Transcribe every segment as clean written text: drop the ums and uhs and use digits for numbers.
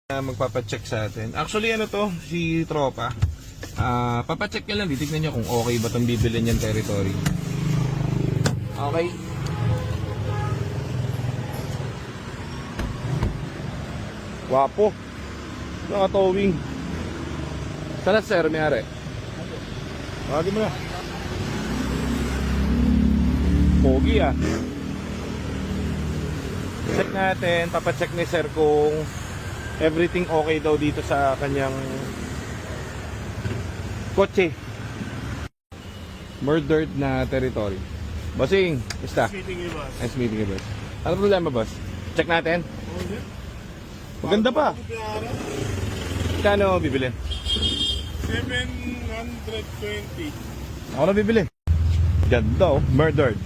Magpapacheck sa atin. Actually ano to, si Tropa. Papacheck nyo lang, titignan nyo kung okay ba itong bibili niyang territory. Okay. Wapo. Naka-towing. Sana sir, mayari. Wagin mo na. Pogi ah. Check natin, papacheck ni sir kung everything okay daw dito sa kanyang kotse. Murdered na territory. Bossing, basta. Nice meeting you, boss. Ano problema, boss? Check natin. Maganda pa. Kano bibili? 720. Ako na bibili. Ganda oh, murdered.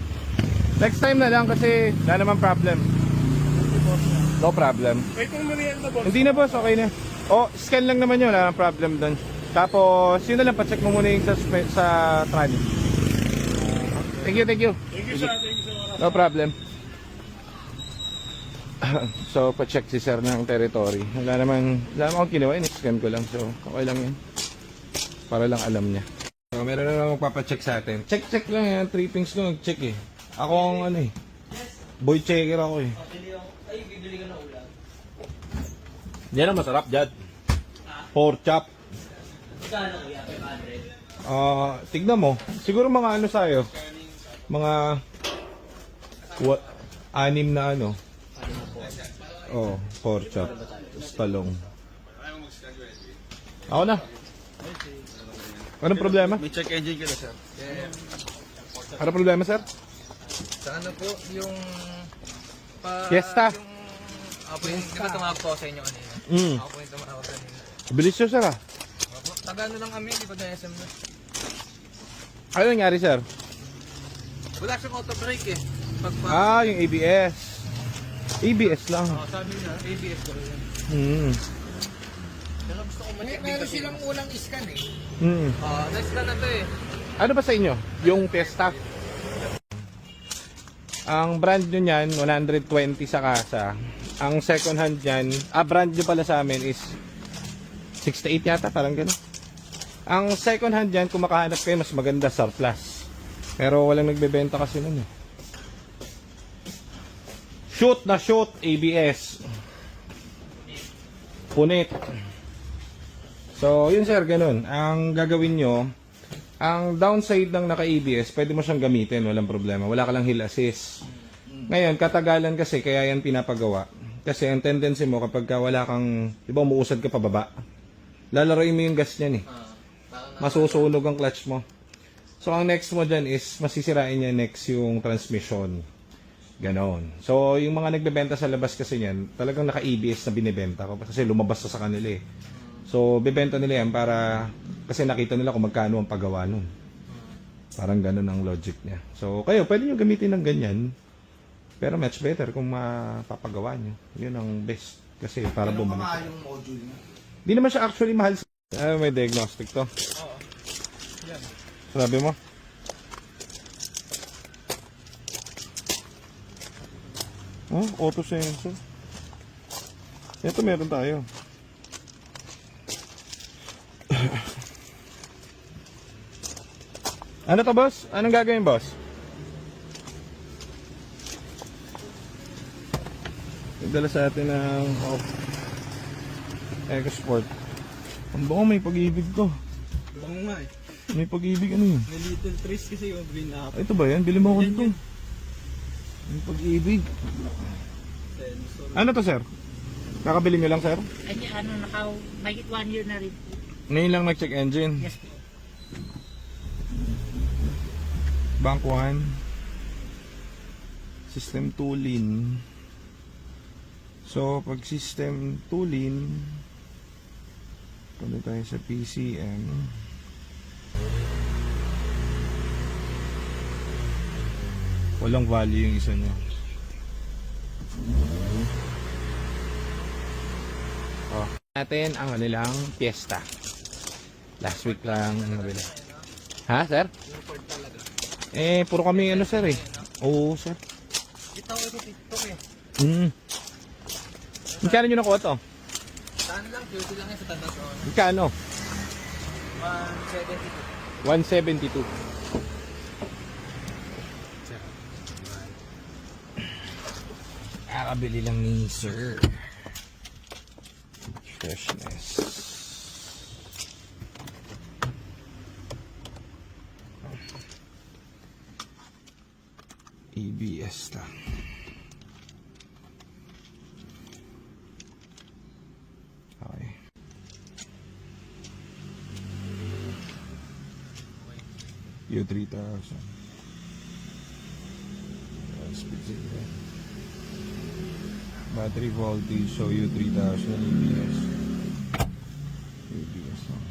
Next time na lang kasi wala naman problem. No problem. May itong merienda, boss. Hindi na boss, okay na. Oh, scan lang naman yun, wala nang problem doon. Tapos, yun na lang, pacheck mo muna yung sa trolley. Thank you, thank you. Thank you, sir. Thank you, sir. No problem. So, pacheck si sir ng territory. Wala naman akong kinuha, in-scan ko lang. So, okay lang yun. Para lang alam niya. So, meron na lang magpapacheck sa atin. Check lang yan, trippings ko nag-check eh. Ako ang ano eh. Boy checker ako eh. Ay, bibili ka ng ulam. Yan ang masarap, Jad. Pork chop. Magkano kuya? 500? Tignan mo. Siguro mga ano sa'yo. Mga... anim na ano. Oh, pork chop. Tapos talong. Ako na. Anong problema? May check engine ka na, sir. Anong problema, sir? Sa ano po, yung... Fiesta. Ako yung tumawag po sa inyo kanina. Ako po yung tumawag kanina. Bilis siya, sir ah. Taga ano lang kami, di ba na SM na? Ano nangyari, sir? Wala siyang auto brake eh. Yung ABS. ABS lang. Sabi niya, ABS ko rin. Pero gusto ko ma-check din Meron kasi. silang ulang iskan eh. Nice ka na to eh. Ano ba sa inyo? Yung Fiesta? Ang brand nyo niyan, 120 sa kasa. Ang second hand niyan, brand nyo pala sa amin is 68 yata, parang gano'n. Ang second hand niyan, kung makahanap kayo, mas maganda, surplus. Pero walang nagbebenta kasi nun eh. Shoot na shoot, ABS. Punit. So, yun sir, ganun. Ang gagawin nyo, ang downside ng naka-ABS, pwede mo siyang gamitin, walang problema. Wala ka lang hill assist. Ngayon, katagalan kasi, kaya yan pinapagawa. Kasi ang tendency mo, kapag wala kang, di ba umuusad ka pababa, lalaroin mo yung gas niyan eh. Masusunog ang clutch mo. So, ang next mo dyan is, masisirain niya next yung transmission. Ganon. So, yung mga nagbebenta sa labas kasi yan, talagang naka-ABS na binibenta ko. Kasi lumabas sa kanila eh. So, bebenta nila yan para, kasi nakita nila kung magkano ang paggawa nun. Parang ganon ang logic niya. So, kayo, pwede nyo gamitin ng ganyan. Pero much better kung mapapagawa nyo. Yun ang best. Kasi para bumalik. Mahal yung module niya. Hindi naman siya actually mahal. May diagnostic to. Oo. Yan. Sabi mo? Oh, auto sensor. Ito meron tayo. Ano to, boss? Anong gagawin, boss? Nagdala sa atin ng EcoSport. Ang bango, may pag-ibig to. Bango nga eh. May pag-ibig, ano yun? May little trees kasi yung green apple. Ito ba yan? Bili mo ako nito. May pag-ibig. Ano to, sir? Kakabili nyo lang, sir? Ay, mahigit 1 year na rin. Ngayon lang nag-check engine. Yes po. Bank 1. System 2 lean. So, pag system 2 lean, punta tayo sa PCM. Walang value yung isa nyo. Oh. Natin ang kanilang Fiesta. Last week lang nabili. Ha, sir? Puro kami ano, sir eh. Oo, sir. Ito ko TikTok eh. Magkano nyo nakuha to? Saan QC lang yan sa Tandas on. Magkano? 172. 172. Kakabili lang ni Sir. Freshness. EBS lang. Okay. U3000. Speed zero. Battery voltage, so U3000 EBS. EBS lang.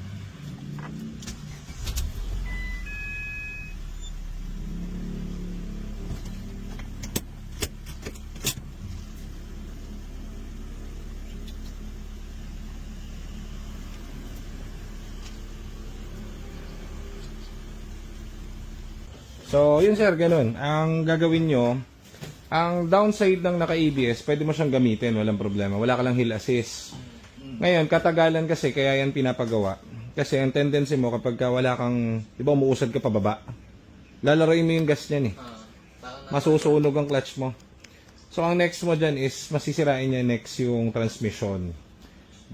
So, yun sir, ganun. Ang gagawin nyo, ang downside ng naka-ABS, pwede mo siyang gamitin, walang problema. Wala ka lang hill assist. Ngayon, katagalan kasi, kaya yan pinapagawa. Kasi ang tendency mo, kapag ka wala kang, di ba umuusad ka pababa, lalaroin mo yung gas niyan eh. Masusunog ang clutch mo. So, ang next mo dyan is, masisirain niya next yung transmission.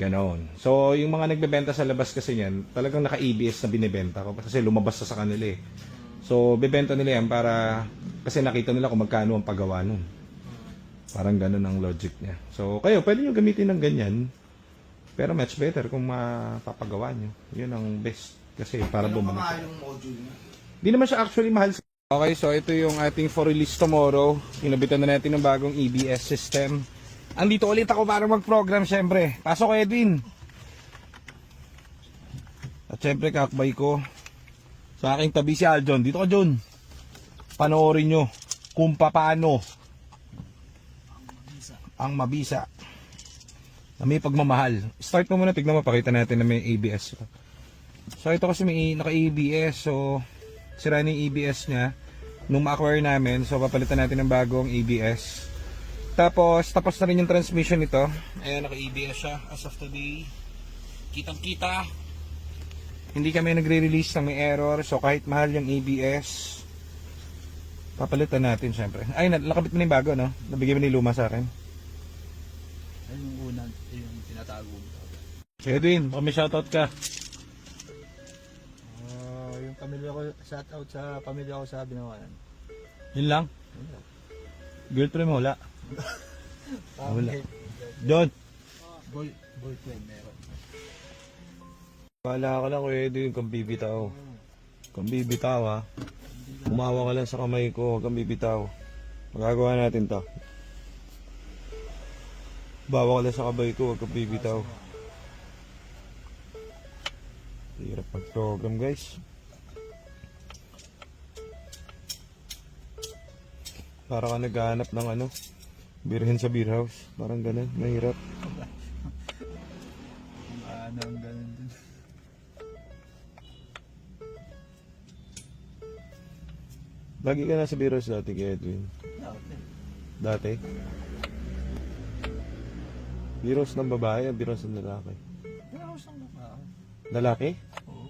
Ganon. So, yung mga nagbebenta sa labas kasi niyan, talagang naka-ABS na binibenta ko. Kasi lumabas sa kanila eh. So, bebenta nila yan para, kasi nakita nila kung magkano ang paggawa nun. Parang ganun ang logic niya. So, kayo, pwede nyo gamitin ng ganyan. Pero much better kung mapapagawa nyo. Yun ang best. Kasi para bumalik. Mahal yung module niya. Di naman siya actually mahal. Okay, so ito yung ating for release tomorrow. Inabitan na natin ng bagong EBS system. Andito ulit ako para mag-program syempre. Pasok Edwin. At syempre kakbay ko. Sa aking tabi si Aljon. Dito ka John. Panoorin nyo kung paano ang mabisa na may pagmamahal. Start mo muna, tignan mo, pakita natin na may ABS. So ito kasi may naka-ABS. So sira na yung ABS nya nung ma-acquire namin. So papalitan natin ng bagong ABS. Tapos tapos na rin yung transmission nito. Ayan, naka-ABS siya as of today. Kitang kita. Hindi kami nagre-release ng may error. So kahit mahal yung ABS, papalitan natin syempre. Ay, nakabit mo na yung bago, no? Nabigyan mo ni Luma sa akin. Ay, yung una, yung tinatago mo. Si Edwin, baka may shoutout ka. Yung pamilya ko, shout out sa pamilya ko sa Binawanan. Yun lang? Girlfriend mo, wala? Wala. John! Boyfriend meron. Wala ka lang, Kuya Edwin, kung bibitaw. Kung bibitaw, ha? Umawa ka lang sa kamay ko, huwag kang bibitaw. Magagawa natin to. Bawa ka lang sa kamay ko, huwag kang bibitaw. Hirap mag-program, guys. Para ka naghahanap ng ano, birhen sa beer house. Parang ganun, mahirap. Ano ang ganun din. Lagi ka na sa beer house dati, kay Edwin. Dati? Beer house ng babae o beer house ng lalaki? Pinaos ng babae. Lalaki? Oo.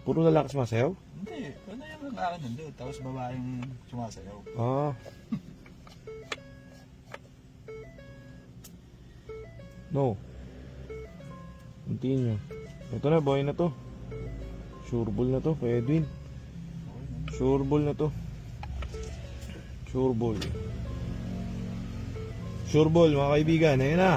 Puro lalaki sumasayaw? Hindi, ano yung lalaki nandun. Tapos babaeng sumasayaw. Ah. No. Continue. Ito na, boy na to. Sure ball na to, kay Edwin. Sure ball na to. Sure ball. Sure ball, mga kaibigan. Ayan na.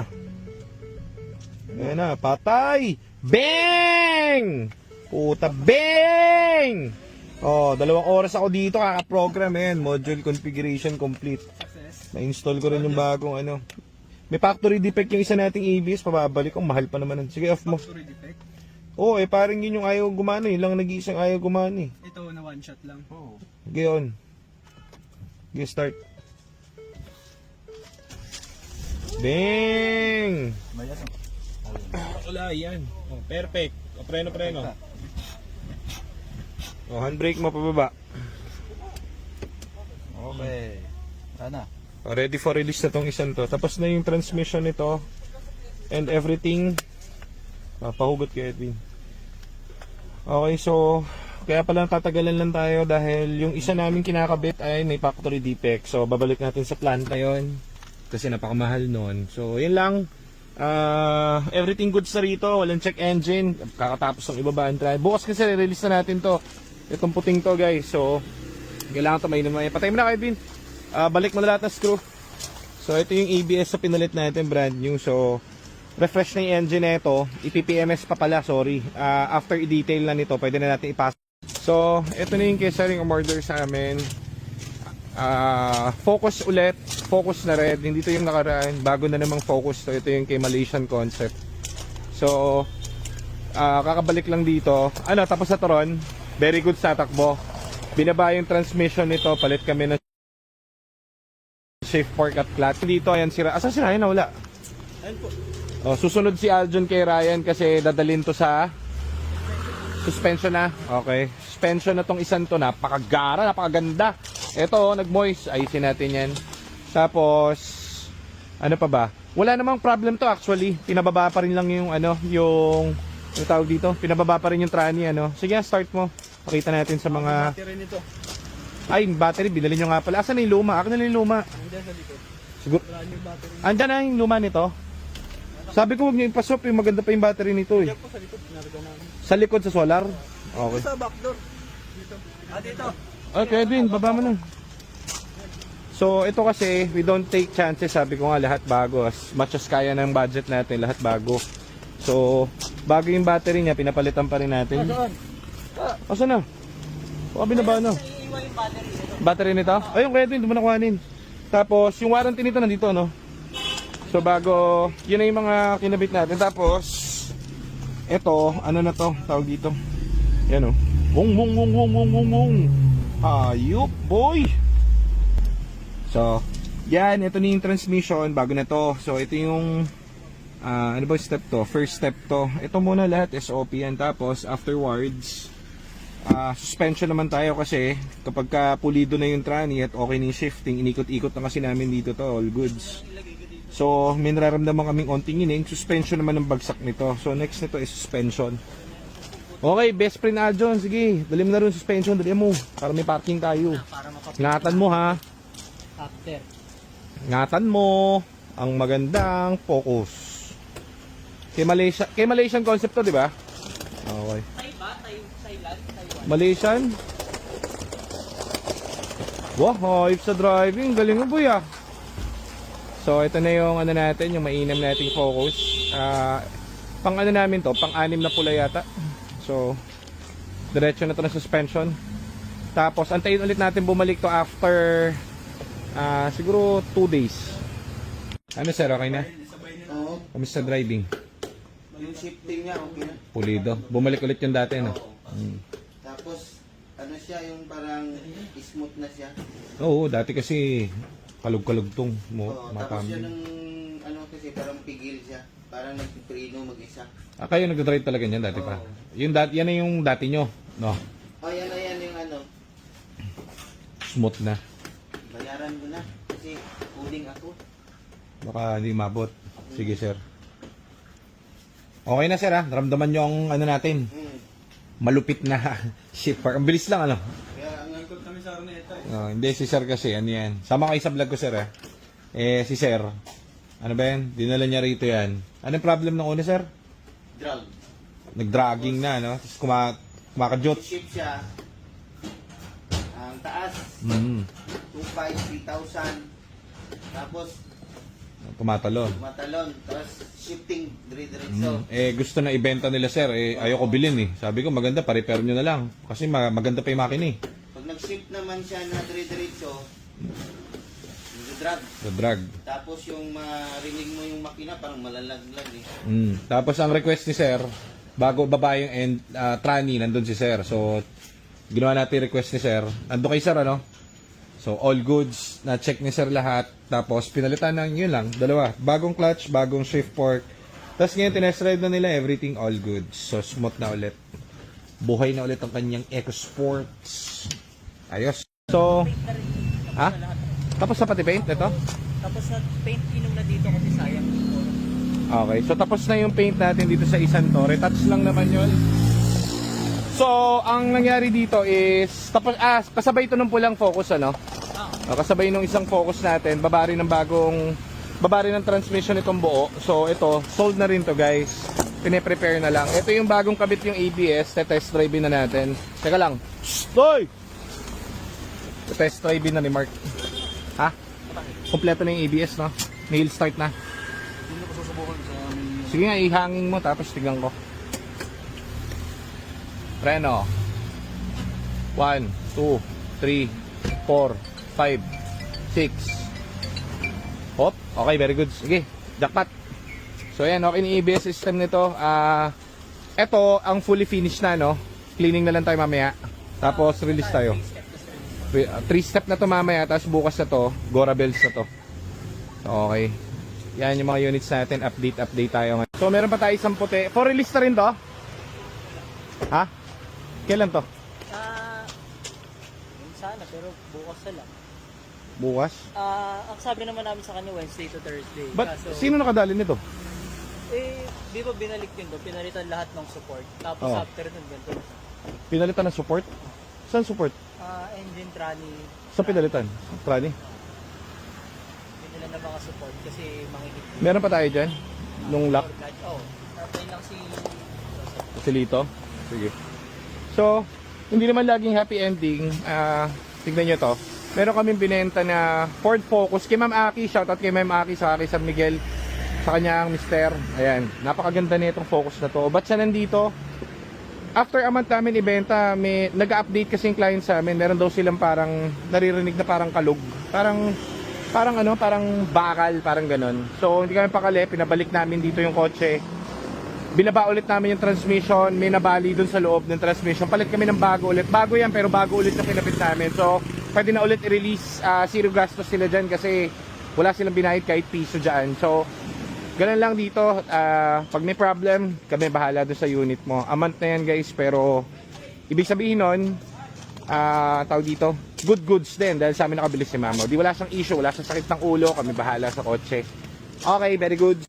Ayan na, patay! Bang! Puta, bang! Oh, 2 oras ako dito kaka-program yan. Module configuration complete. Na-install ko rin yung bagong ano. May factory defect yung isa nating ABS, pababalik ko, mahal pa naman. Sige, off mo. Factory defect? Oo, parang yun yung ayaw gumana. Yun lang nag-iisang ayaw gumana. Ito na one shot lang. Oo. Sige, on. Sige, start. Bang! Maya to. Wala, yan. Oh, perfect. O, preno. O, handbrake mo pababa. Okay. Sana. Ready for release na tong isang to. Tapos na yung transmission nito and everything. Papahugot kay Edwin. Okay, so kaya pala tatagalan lang tayo dahil yung isa namin kinakabit ay may factory defect. So babalik natin sa planta yon kasi napakamahal nun. So yun lang. Everything good sa rito. Walang check engine. Kakatapos ng ibabaan try. Bukas kasi release na natin to. Itong puting to guys. So kailangan to mainam. Patay mo na Edwin. Balik mo na lahat ng screw. So ito yung ABS sa pinalit natin, brand new. So refresh na yung engine na ito. IPPMS pa pala, sorry. After i-detail na nito, pwede na natin ipasok. So ito na yung kesa ring umorder sa amin. Focus ulit. Focus na red. Hindi to yung nakaraan. Bago na namang focus to. Ito yung kay Malaysian concept. So kakabalik lang dito. Tapos sa Toron. Very good sa takbo. Binaba yung transmission nito. Palit kami ng shift fork at clutch. Dito, ayan si Ryan. Asa si Ryan? Wala. Ayun po. Susunod si Aljon kay Ryan kasi dadalhin to sa suspension na. Okay. Suspension na tong isang to. Napakagara, napakaganda. Ito, nag-moist. Ayusin natin yan. Tapos, ano pa ba? Wala namang problem to actually. Pinababa pa rin lang yung yung tawag dito. Pinababa pa rin yung tranny, Sige, start mo. Pakita natin sa mga... Battery nito. Ay, battery, binili nyo nga pala. Asan na yung luma? Akin na yung luma. Nandiyan sa likod. Siguro... Brand new battery. Andyan na yung luma nito. Sabi ko huwag nyo ipasok, yung maganda pa yung battery nito eh. Diyan po sa likod. Pinarga namin. Sa likod sa solar? Okay. Sa back door. Dito. Dito. Okay, Edwin, baba mo na. So, ito kasi, we don't take chances. Sabi ko nga, lahat bago. As much as kaya ng budget natin, lahat bago. So, bago yung battery niya, pinapalitan pa rin natin. Asan na? Baka binaba na. Battery nito? Ayun, kaya Edwin, doon mo nakuhanin. Tapos, yung warranty nito nandito, So, bago, yun na yung mga kinabit natin. Tapos, ito, na to, tawag dito. Yan Wong. Ayup, boy! So, yan, ito na yung transmission, bago na to. So, ito yung, ano ba step to? First step to. Ito muna lahat, SOP yan. Tapos, afterwards, suspension naman tayo kasi kapag ka pulido na yung tranny at okay na yung shifting, inikot-ikot na kasi namin dito to, all goods. So, may nararamdaman kaming onting ining. Suspension naman ng bagsak nito. So, next nito is suspension. Okay, best friend Aljon. Sige, dali mo na rin suspension. Dali mo. Para may parking tayo. Ingatan mo ha. Ingatan mo. Ang magandang focus. Kay Malaysian concept to, di ba? Okay. Malaysian? Wow, sa driving. Galing mo, boy ah. So, ito na yung natin, yung mainam nating focus. Pang namin to, pang 6 na pula yata. So, diretso na to na suspension. Tapos, antayin ulit natin bumalik to after siguro 2 days. Ano sir, okay na? Oo. Kamusta driving? Yung shifting niya, okay na. Pulido. Bumalik ulit yung dati, no? Tapos, siya, yung parang smooth na siya. Oo, dati kasi kalug-kalugtong mo. Oo, tapos yan yung, kasi parang pigil siya. Parang nagpiprino mag-isa. Kayo nagdadrive talaga niyan dati pa? Yung yan na yung dati nyo, no? Yan na yan yung Smooth na. bayaran ko na. Kasi coding ako. Baka hindi mabot. Sige, sir. Okay na, sir, ha? Naramdaman nyo ang natin. Malupit na shipper. Ang bilis lang, Kaya ang Ikot kami sa Araneta eh. Hindi, si sir kasi, yan. Sama kayo sa vlog ko, sir, si sir, ano ba yan? Dinala niya rito yan. Anong problem ng una, sir? drug. Nag-dragging na, no? Tapos kumakajot. Ship siya. Ang taas, 2,500, 3,000. Tapos, Tumatalon. matalon. Tapos, shifting, dire-diretso. Gusto na ibenta nila, sir. Ayoko bilhin, Sabi ko, maganda, pa-repair nyo na lang. Kasi maganda pa yung makina, Pag nag-shift naman siya na dire-diretso, drug. The-drag. Tapos yung marinig mo yung makina, parang malalaglag Tapos ang request ni sir, bago baba yung tranny, nandun si sir. So, ginawa natin request ni sir. Nandun kay sir, So, all goods, na-check ni sir lahat. Tapos, pinalitan ng yun lang, dalawa. Bagong clutch, bagong shift fork. Tapos ngayon, tinest ride na nila, everything all goods. So, smooth na ulit. Buhay na ulit ang kanyang EcoSports. Ayos. So, Tapos sa pati paint, ito? Tapos sa paint inom na dito kasi sayang. Okay, so tapos na yung paint natin dito sa isang to. Retouch lang naman yun. So, ang nangyari dito is tapos kasabay ito ng pulang focus, ano? Kasabay nung isang focus natin, babari ng transmission itong buo. So, ito, sold na rin to, guys. Pine-prepare na lang. Ito yung bagong kabit yung ABS, test drive na natin. Teka lang. Stoy! Test drive na ni Mark. Ha? Kompleto na yung ABS, no? Nail start na. Hindi ko susubukan sa amin. Sige nga, ihangin mo tapos tignan ko. Preno. 1, 2, 3, 4, 5, 6. Hop. Okay, very good. Sige, jackpot. So ayan, okay yung ABS system nito. Ito, ang fully finished na, no? Cleaning na lang tayo mamaya. Tapos release tayo. 3-step na to mamaya, tapos bukas na to, Gora bells na to. Okay. Yan yung mga units natin, update tayo ngayon. So meron pa tayo isang puti. For release na rin to? Ha? Kailan to? Sana, pero bukas na lang. Bukas? Ang sabi naman namin sa kanya, Wednesday to Thursday. But Kaso, sino nakadali nito? di ba binalik din doon? Pinalitan lahat ng support. Tapos Oo. after nun, ganito na siya. Pinalitan ng support? Saan support? Engine trolley. Saan pinalitan? Trani? Binilan na mga support kasi mangingit. Meron pa tayo dyan? Nung lock? Oo. Apply lang si... Silito? Sige. So, hindi naman laging happy ending. Tignan nyo to. Meron kaming binenta na Ford Focus. Kay Ma'am Aki, shoutout kay Ma'am Aki sa kay San Miguel. Sa kanyang mister. Ayan, napakaganda na itong Focus na to. Ba't siya nandito? After a month namin ibenta, may nag-update kasi yung client sa amin. Meron daw silang parang naririnig na parang kalug. Parang bakal, parang ganon. So, hindi kami pakali. Pinabalik namin dito yung kotse. Binaba ulit namin yung transmission, may nabali dun sa loob ng transmission. Palit kami ng bago ulit. Bago yan, pero bago ulit na pinapit namin. So, pwede na ulit i-release. Zero gastos sila dyan kasi wala silang binayad kahit piso dyan. So, ganun lang dito. Pag may problem, kami bahala dun sa unit mo. A month na yan, guys, pero ibig sabihin nun, tawag dito, good goods din dahil sa amin nakabilis si Mamo. Di wala siyang issue, wala siyang sakit ng ulo, kami bahala sa kotse. Okay, very good.